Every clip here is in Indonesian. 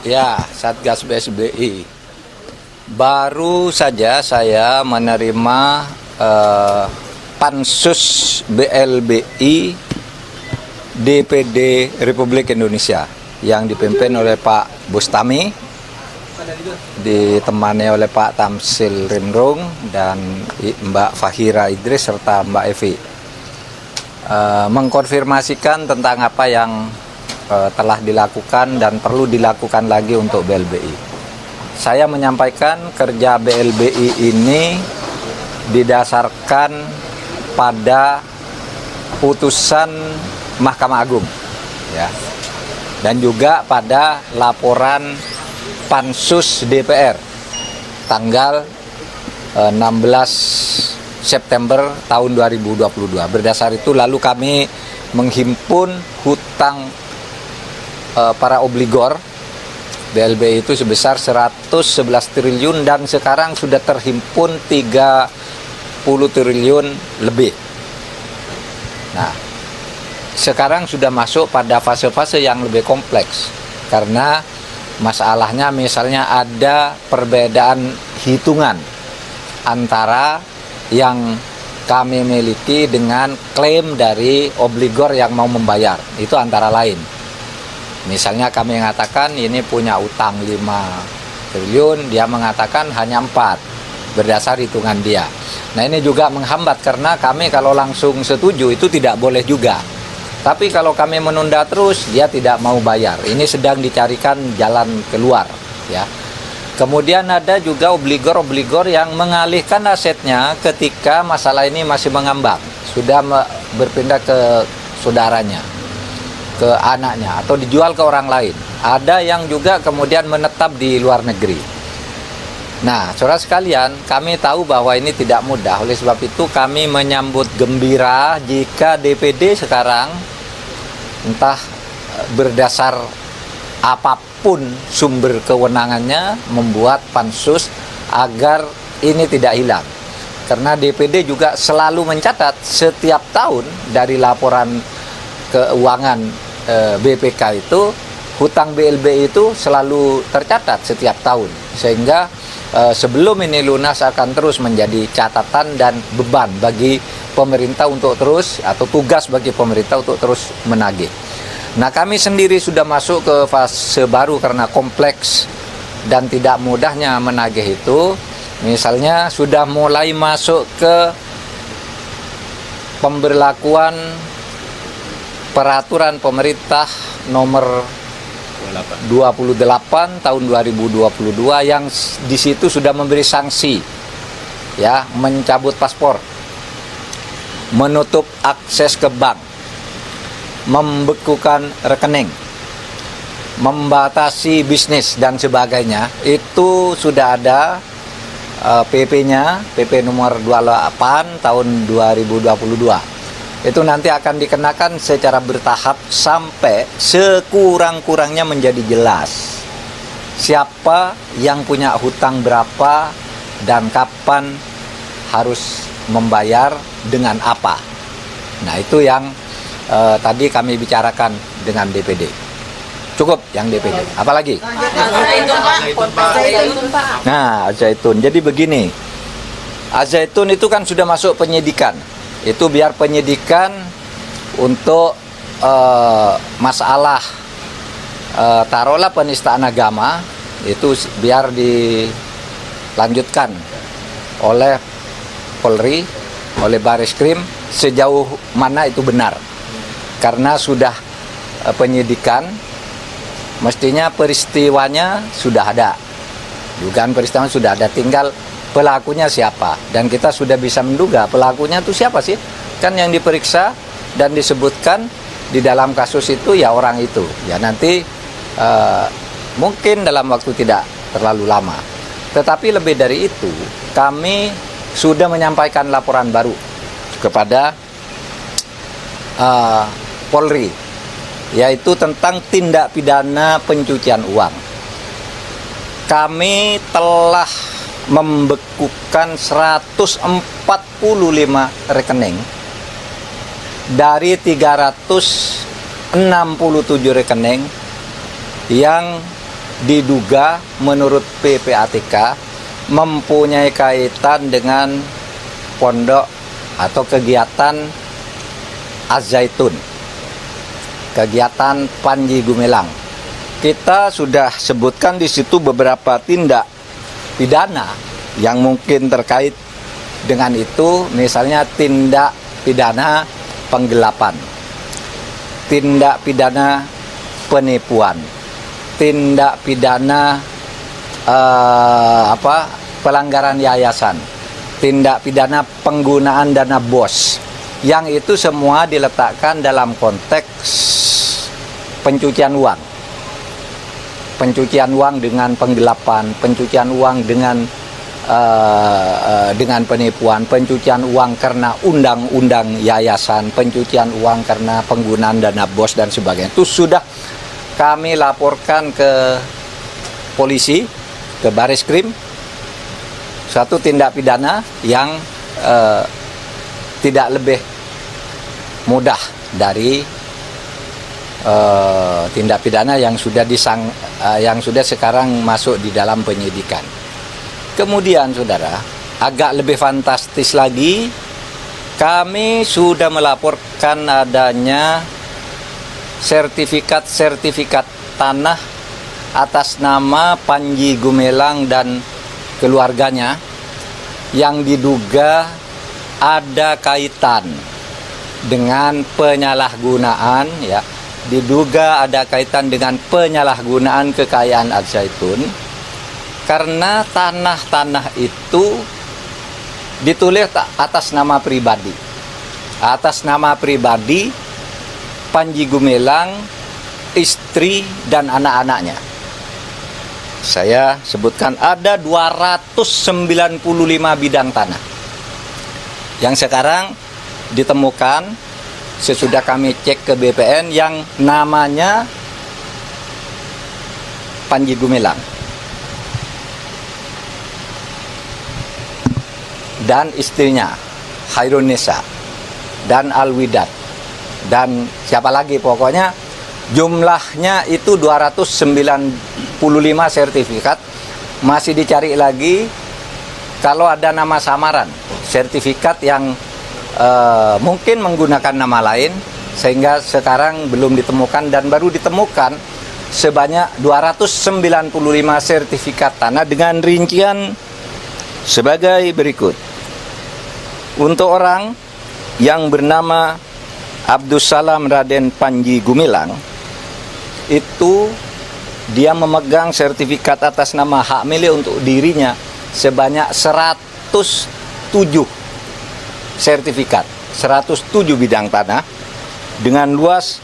Ya, Satgas BSBI. Baru saja saya menerima Pansus BLBI DPD Republik Indonesia yang dipimpin oleh Pak Bustami, ditemani oleh Pak Tamsil Rimrung dan Mbak Fahira Idris serta Mbak Evi, mengkonfirmasikan tentang apa yang telah dilakukan dan perlu dilakukan lagi untuk BLBI. Saya menyampaikan kerja BLBI ini didasarkan pada putusan Mahkamah Agung, ya, dan juga pada laporan Pansus DPR tanggal 16 September tahun 2022. Berdasar itu lalu kami menghimpun hutang para obligor BLBI itu sebesar 111 triliun dan sekarang sudah terhimpun 30 triliun lebih. Nah, sekarang sudah masuk pada fase-fase yang lebih kompleks karena masalahnya misalnya ada perbedaan hitungan antara yang kami miliki dengan klaim dari obligor yang mau membayar. Itu antara lain. Misalnya kami mengatakan ini punya utang 5 triliun, dia mengatakan hanya 4 berdasar hitungan dia. Nah, ini juga menghambat karena kami kalau langsung setuju itu tidak boleh juga. Tapi kalau kami menunda terus, dia tidak mau bayar. Ini sedang dicarikan jalan keluar, ya. Kemudian ada juga obligor-obligor yang mengalihkan asetnya ketika masalah ini masih mengambang, sudah berpindah ke saudaranya, ke anaknya, atau dijual ke orang lain. Ada yang juga kemudian menetap di luar negeri. Nah, saudara sekalian, kami tahu bahwa ini tidak mudah. Oleh sebab itu kami menyambut gembira jika DPD sekarang entah berdasar apapun sumber kewenangannya membuat pansus agar ini tidak hilang. Karena DPD juga selalu mencatat setiap tahun dari laporan keuangan BPK itu, hutang BLBI itu selalu tercatat setiap tahun. Sehingga sebelum ini lunas akan terus menjadi catatan dan beban bagi pemerintah untuk terus, atau tugas bagi pemerintah untuk terus menagih. Nah, kami sendiri sudah masuk ke fase baru karena kompleks dan tidak mudahnya menagih itu. Misalnya sudah mulai masuk ke pemberlakuan peraturan pemerintah nomor 28 tahun 2022 yang di situ sudah memberi sanksi, ya, mencabut paspor, menutup akses ke bank, membekukan rekening, membatasi bisnis dan sebagainya. Itu sudah ada PP-nya, PP nomor 28 tahun 2022. Itu nanti akan dikenakan secara bertahap sampai sekurang-kurangnya menjadi jelas siapa yang punya hutang berapa dan kapan harus membayar dengan apa. Nah, itu yang tadi kami bicarakan dengan DPD. Cukup yang DPD. Apalagi? Nah, Zaitun. Jadi begini, Zaitun itu kan sudah masuk penyidikan. Itu biar penyidikan untuk masalah taruhlah penistaan agama, itu biar dilanjutkan oleh Polri, oleh Bareskrim sejauh mana itu benar. Karena sudah penyidikan, mestinya peristiwanya sudah ada, dugaan peristiwa sudah ada, tinggal pelakunya siapa, dan kita sudah bisa menduga pelakunya itu siapa sih. Kan yang diperiksa dan disebutkan di dalam kasus itu ya orang itu. Ya nanti mungkin dalam waktu tidak terlalu lama. Tetapi lebih dari itu, kami sudah menyampaikan laporan baru kepada Polri, yaitu tentang tindak pidana pencucian uang. Kami telah membekukan 145 rekening dari 300 67 rekening yang diduga menurut PPATK mempunyai kaitan dengan pondok atau kegiatan Az-Zaitun, kegiatan Panji Gumilang. Kita sudah sebutkan di situ beberapa tindak pidana yang mungkin terkait dengan itu, misalnya tindak pidana penggelapan, tindak pidana penipuan, tindak pidana pelanggaran yayasan, tindak pidana penggunaan dana BOS, yang itu semua diletakkan dalam konteks pencucian uang. Pencucian uang dengan penggelapan, pencucian uang dengan penipuan, pencucian uang karena undang-undang yayasan, pencucian uang karena penggunaan dana BOS dan sebagainya. Itu sudah kami laporkan ke polisi, ke Baris-Krim, suatu tindak pidana yang tidak lebih mudah dari tindak pidana yang sudah sekarang masuk di dalam penyidikan. Kemudian saudara, agak lebih fantastis lagi, kami sudah melaporkan adanya sertifikat tanah atas nama Panji Gumilang dan keluarganya yang diduga ada kaitan dengan penyalahgunaan, ya, diduga ada kaitan dengan penyalahgunaan kekayaan Az-Zaitun, karena tanah-tanah itu ditulis atas nama pribadi. Atas nama pribadi Panji Gumilang, istri dan anak-anaknya. Saya sebutkan ada 295 bidang tanah yang sekarang ditemukan sesudah kami cek ke BPN yang namanya Panji Gumilang dan istrinya Khairunisa dan Alwidat dan siapa lagi, pokoknya jumlahnya itu 295 sertifikat. Masih dicari lagi kalau ada nama samaran, sertifikat yang mungkin menggunakan nama lain, sehingga sekarang belum ditemukan dan baru ditemukan sebanyak 295 sertifikat tanah dengan rincian sebagai berikut. Untuk orang yang bernama Abdussalam Raden Panji Gumilang, itu dia memegang sertifikat atas nama hak milik untuk dirinya sebanyak 107 sertifikat, 107 bidang tanah dengan luas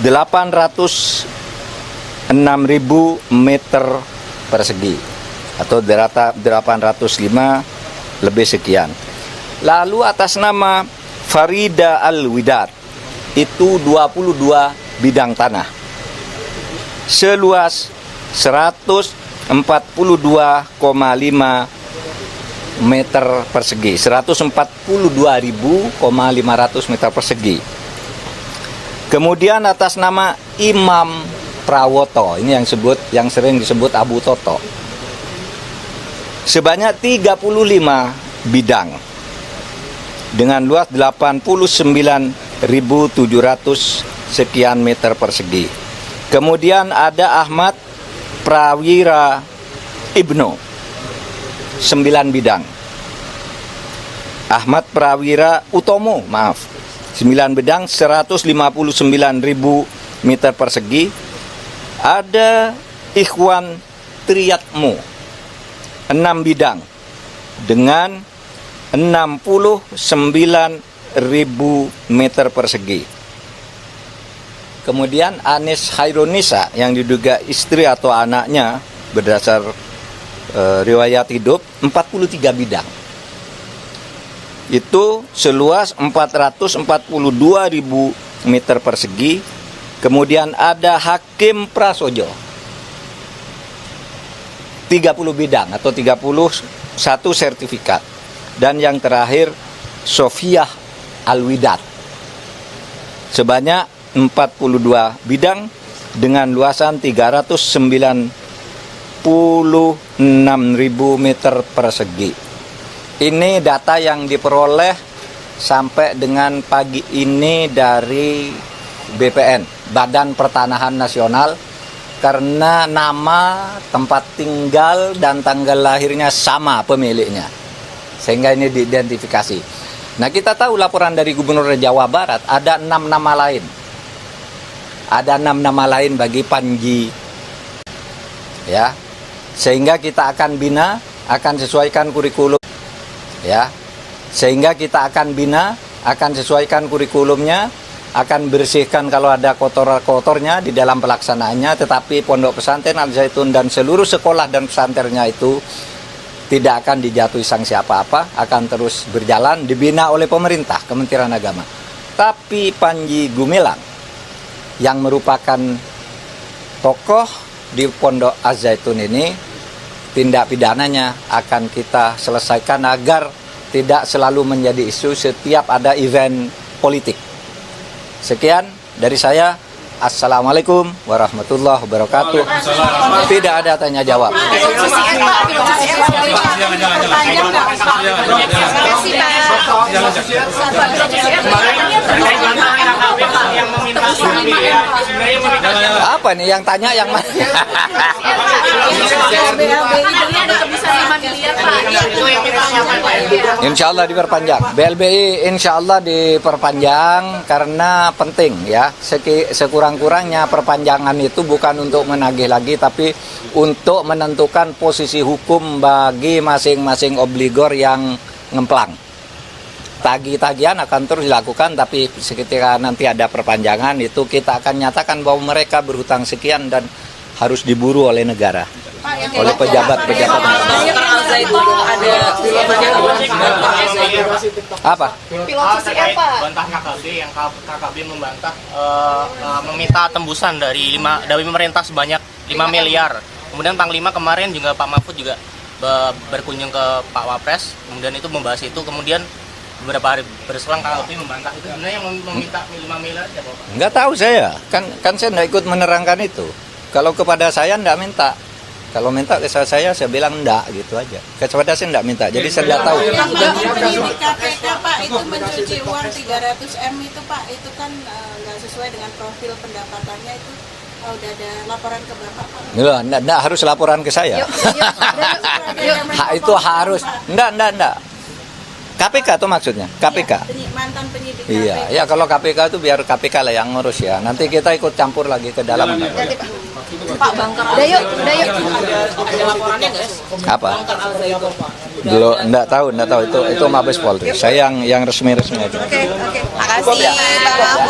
806.000 meter persegi atau 805 lebih sekian. Lalu atas nama Farida Alwidat itu 22 bidang tanah seluas 142,5 meter persegi, 142.500 meter persegi. Kemudian atas nama Imam Prawoto, ini yang sering disebut Abu Toto, sebanyak 35 bidang dengan luas 89.700 sekian meter persegi. Kemudian ada Ahmad Prawira Ibnu, 9 bidang. Ahmad Prawira Utomo, 9 bidang, 159.000 meter persegi. Ada Ikhwan Triyatmo, 6 bidang dengan 69.000 meter persegi. Kemudian Anis Khairunisa yang diduga istri atau anaknya berdasar riwayat hidup 43 bidang. Itu seluas 442.000 meter persegi. Kemudian ada Hakim Prasojo 30 bidang atau 31 sertifikat. Dan yang terakhir Sofiah Alwidat sebanyak bidang dengan luasan 396.000 meter persegi. Ini data yang diperoleh sampai dengan pagi ini dari BPN, Badan Pertanahan Nasional, karena nama, tempat tinggal, dan tanggal lahirnya sama pemiliknya. Sehingga ini diidentifikasi. Nah, kita tahu laporan dari Gubernur Jawa Barat, ada 6 nama lain. Ada 6 nama lain bagi Panji. Ya, sehingga kita akan bina, akan sesuaikan kurikulum. Ya, sehingga kita akan bina, akan sesuaikan kurikulumnya, akan bersihkan kalau ada kotor-kotornya di dalam pelaksanaannya, tetapi Pondok Pesantren Al Zaitun dan seluruh sekolah dan pesantrennya itu tidak akan dijatuhi sanksi apa-apa, akan terus berjalan, dibina oleh pemerintah, Kementerian Agama. Tapi Panji Gumilang yang merupakan tokoh di Pondok Al Zaitun ini, tindak pidananya akan kita selesaikan agar tidak selalu menjadi isu setiap ada event politik. Sekian dari saya. Assalamualaikum warahmatullahi wabarakatuh. Tidak ada tanya jawab. Apa nih yang tanya yang mana? Insya Allah diperpanjang. BLBI insya Allah diperpanjang karena penting ya. Sekurang-kurangnya perpanjangan itu bukan untuk menagih lagi, tapi untuk menentukan posisi hukum bagi masing-masing obligor yang ngemplang. Tagih-tagihan akan terus dilakukan, tapi ketika nanti ada perpanjangan itu kita akan nyatakan bahwa mereka berhutang sekian dan harus diburu oleh negara, oleh pejabat-pejabat. Apa? Bantah KKB yang KKB membantah meminta tembusan dari pemerintah sebanyak 5 miliar. Kemudian Panglima kemarin juga Pak Mahfud juga berkunjung ke Pak Wapres, kemudian itu membahas itu. Kemudian beberapa hari berselang KKB membantah itu. Sebenarnya yang meminta 5 miliar siapa Pak? Nggak tahu saya, kan saya nggak ikut menerangkan itu. Kalau kepada saya nggak minta. Kalau minta ke saya bilang enggak gitu aja. Kepada saya enggak minta, jadi saya enggak tahu. Penyidik KPK Pak itu mencuci uang 300 M itu Pak, itu kan nggak sesuai dengan profil pendapatannya itu. Udah ada laporan ke Bapak Pak? Enggak harus laporan ke saya. Itu harus. Enggak. KPK tuh maksudnya? KPK? Iya, mantan penyidik KPK. Iya, ya kalau KPK itu biar KPK lah yang ngurus ya. Nanti kita ikut campur lagi ke dalam. Pak Bangker Dayo. Apa? Belum, enggak tahu itu Mabes Polri. Saya yang resmi aja. Oke. Makasih Pak Mahfud.